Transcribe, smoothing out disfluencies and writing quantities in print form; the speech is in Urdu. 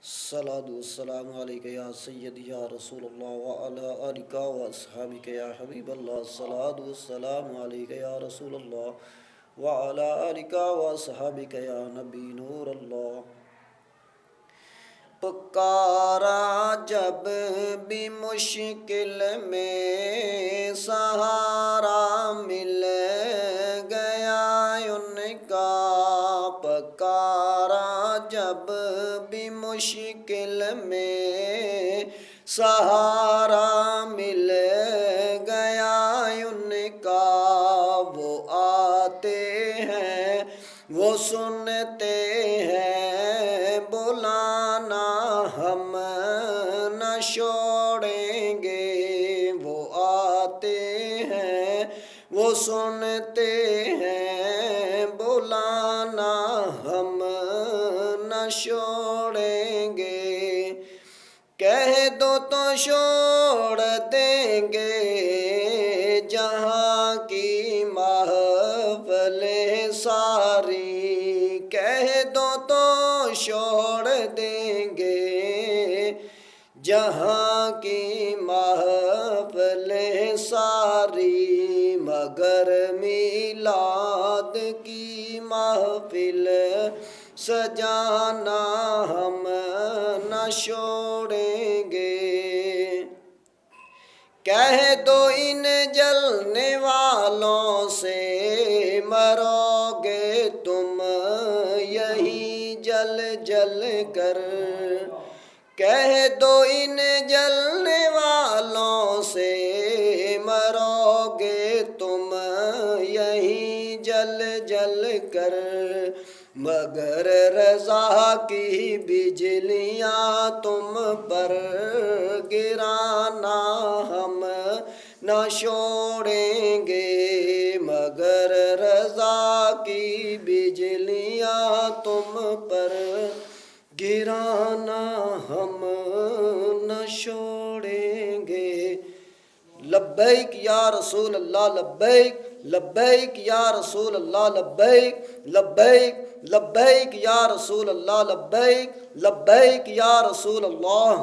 الصلاة والسلام علیکہ یا سیدی یا رسول اللہ وعلا آلکہ و اصحابکہ یا حبیب اللہ الصلاة والسلام علیکہ یا رسول اللہ وعلا آلکہ و اصحابکہ یا نبی نور اللہ۔ پکارا جب بھی مشکل میں سہارا مل گیا ان کا، پکارا جب بھی مشکل میں سہارا مل گیا ان کا، وہ آتے ہیں وہ سنتے ہیں بلانا ہم نہ چھوڑیں گے، وہ آتے ہیں وہ سنتے ہیں بلانا ہم نہ چھوڑیں گے، کہہ دو تو چھوڑ دیں گے جہاں کی محفلیں ساری، کہہ دو تو چھوڑ دیں گے جہاں کی محفلیں ساری، مگر میلاد کی محفل سجانا ہم نہ چھوڑیں گے، کہہ دو ان جلنے والوں سے مرو گے تم یہیں جل جل کر، کہہ دو ان جلنے والوں سے مرو گے تم یہیں جل جل کر، مگر رضا کی بجلیاں تم پر گرانا ہم نہ چھوڑیں گے، مگر رضا کی بجلیاں تم پر گرانا ہم نہ چھوڑیں گے۔ لبیک یا رسول اللہ لبیک، لبیک یا رسول اللہ لبیک، لبیک لبیک یا رسول اللہ لبیک، لبیک یا رسول اللہ۔